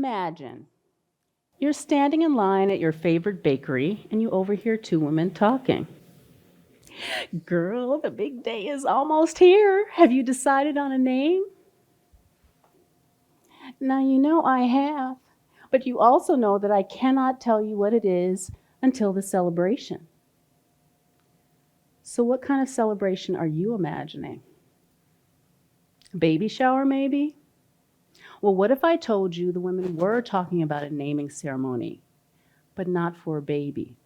Imagine you're standing in line at your favorite bakery and you overhear two women talking. Girl, the big day is almost here. Have you decided on a name? Now, you know I have, but you also know that I cannot tell you what it is until the celebration. So, what kind of celebration are you imagining? A baby shower, maybe? Well, what if I told you the women were talking about a naming ceremony, but not for a baby,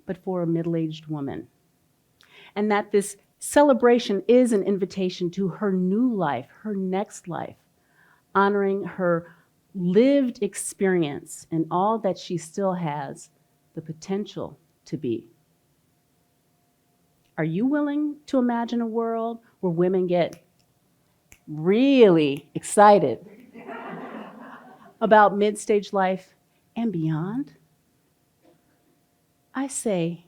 but for a middle-aged woman? And that this celebration is an invitation to her new life, her next life, honoring her lived experience and all that she still has the potential to be. Are you willing to imagine a world where women get really excited about mid-stage life and beyond? I say,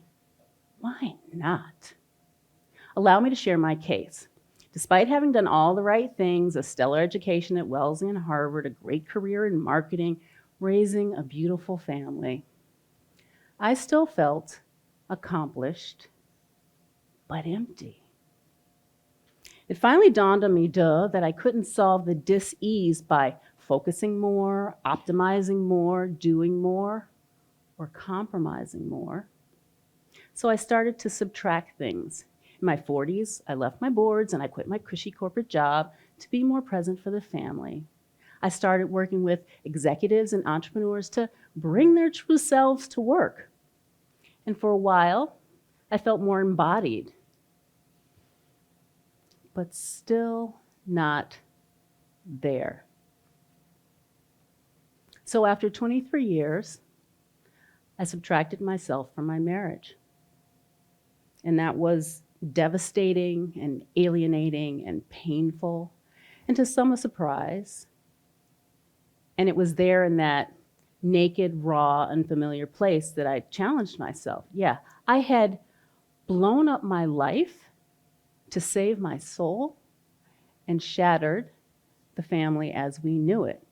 why not? Allow me to share my case. Despite having done all the right things, a stellar education at Wellesley and Harvard, a great career in marketing, raising a beautiful family, I still felt accomplished, but empty. It finally dawned on me, that I couldn't solve the dis-ease by focusing more, optimizing more, doing more, or compromising more. So I started to subtract things. In my 40s, I left my boards and I quit my cushy corporate job to be more present for the family. I started working with executives and entrepreneurs to bring their true selves to work. And for a while, I felt more embodied, but still not there. So after 23 years, I subtracted myself from my marriage. And that was devastating and alienating and painful, and to some a surprise. And it was there in that naked, raw, unfamiliar place that I challenged myself. Yeah, I had blown up my life to save my soul and shattered the family as we knew it.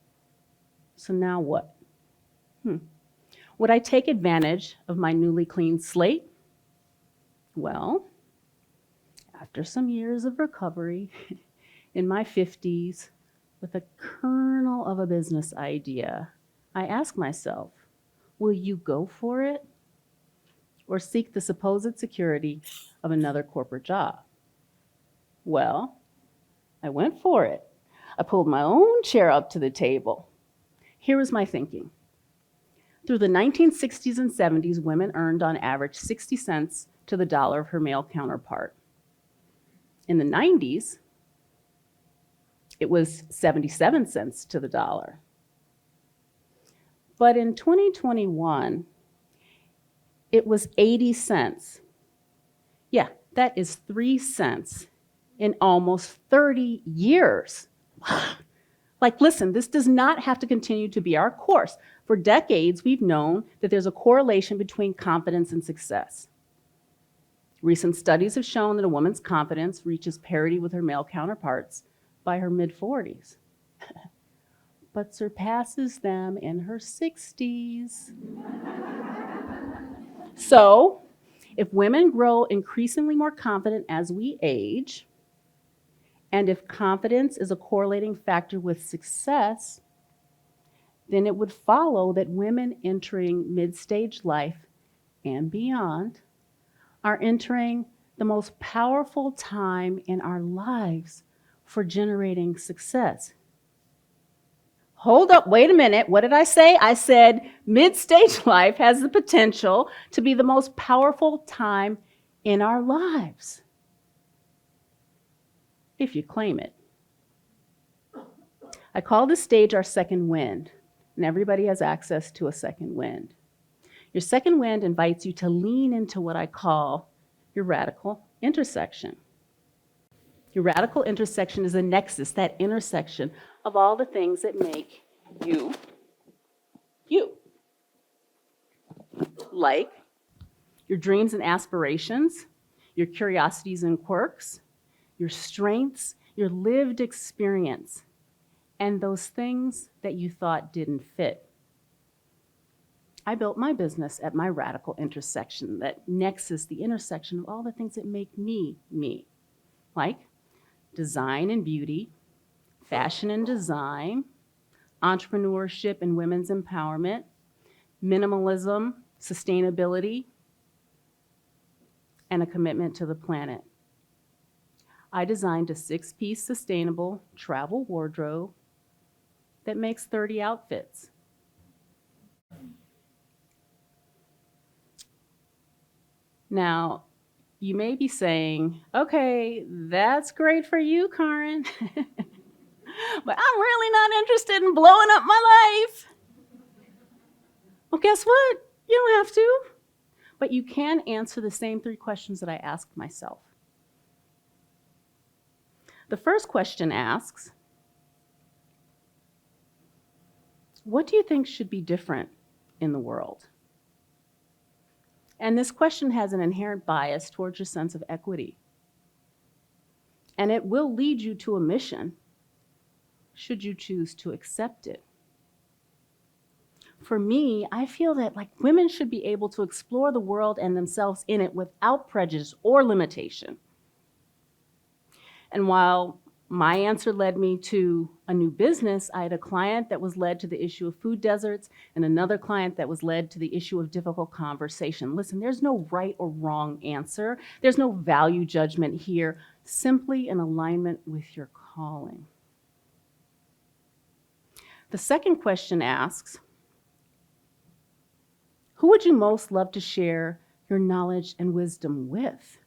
So now what? Would I take advantage of my newly clean slate? Well, after some years of recovery, in my 50s, with a kernel of a business idea, I asked myself, will you go for it or seek the supposed security of another corporate job? Well, I went for it. I pulled my own chair up to the table. Here was my thinking. Through the 1960s and 70s, women earned on average 60 cents to the dollar of her male counterpart. In the 90s, it was 77 cents to the dollar. But in 2021, it was 80 cents. Yeah, that is 3 cents in almost 30 years. Like, listen, this does not have to continue to be our course. For decades, we've known that there's a correlation between confidence and success. Recent studies have shown that a woman's confidence reaches parity with her male counterparts by her mid-40s, but surpasses them in her 60s. So, if women grow increasingly more confident as we age, and if confidence is a correlating factor with success, then it would follow that women entering mid-stage life and beyond are entering the most powerful time in our lives for generating success. Hold up, wait a minute, what did I say? I said mid-stage life has the potential to be the most powerful time in our lives, if you claim it. I call this stage our second wind, and everybody has access to a second wind. Your second wind invites you to lean into what I call your radical intersection. Your radical intersection is a nexus, that intersection of all the things that make you, you. Like your dreams and aspirations, your curiosities and quirks, your strengths, your lived experience, and those things that you thought didn't fit. I built my business at my radical intersection, that nexus, the intersection of all the things that make me, me, like design and beauty, fashion and design, entrepreneurship and women's empowerment, minimalism, sustainability, and a commitment to the planet. I designed a 6-piece sustainable travel wardrobe that makes 30 outfits. Now, you may be saying, okay, that's great for you, Karyn, but I'm really not interested in blowing up my life. Well, guess what? You don't have to. But you can answer the same 3 questions that I asked myself. The first question asks, what do you think should be different in the world? And this question has an inherent bias towards your sense of equity. And it will lead you to a mission, should you choose to accept it. For me, I feel that women should be able to explore the world and themselves in it without prejudice or limitation. And while my answer led me to a new business, I had a client that was led to the issue of food deserts and another client that was led to the issue of difficult conversation. Listen, there's no right or wrong answer. There's no value judgment here, simply an alignment with your calling. The second question asks, who would you most love to share your knowledge and wisdom with?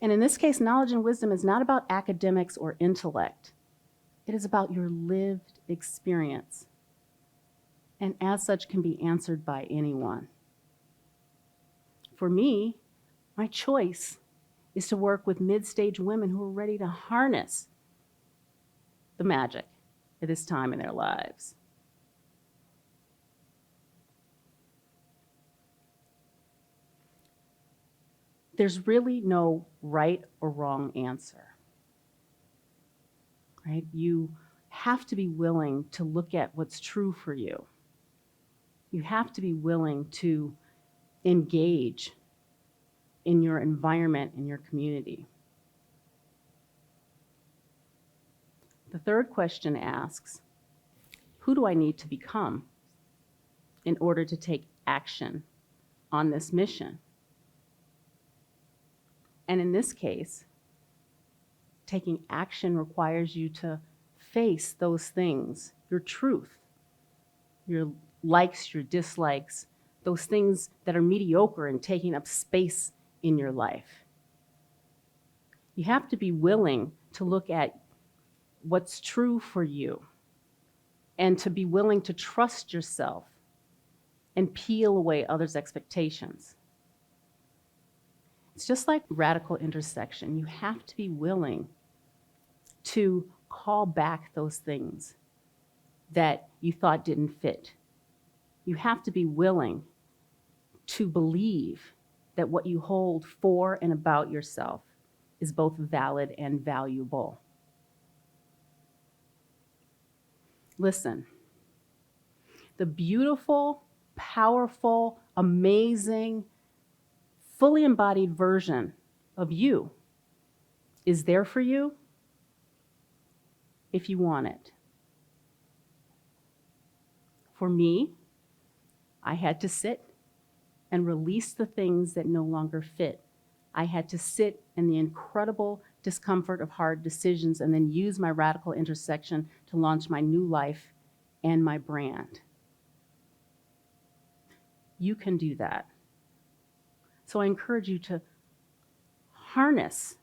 And in this case, knowledge and wisdom is not about academics or intellect. It is about your lived experience, and as such can be answered by anyone. For me, my choice is to work with mid-stage women who are ready to harness the magic at this time in their lives. There's really no right or wrong answer, right? You have to be willing to look at what's true for you. You have to be willing to engage in your environment, in your community. The third question asks, who do I need to become in order to take action on this mission? And in this case, taking action requires you to face those things, your truth, your likes, your dislikes, those things that are mediocre and taking up space in your life. You have to be willing to look at what's true for you and to be willing to trust yourself and peel away others' expectations. It's just like radical intersection. You have to be willing to call back those things that you thought didn't fit. You have to be willing to believe that what you hold for and about yourself is both valid and valuable. Listen, the beautiful, powerful, amazing, fully embodied version of you is there for you if you want it. For me, I had to sit and release the things that no longer fit. I had to sit in the incredible discomfort of hard decisions and then use my radical intersection to launch my new life and my brand. You can do that. So I encourage you to harness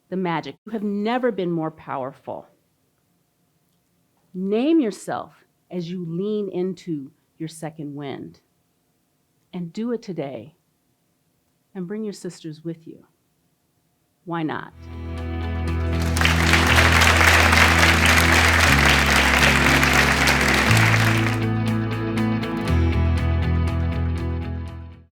the magic. You have never been more powerful. Name yourself as you lean into your second wind. And do it today. And bring your sisters with you. Why not?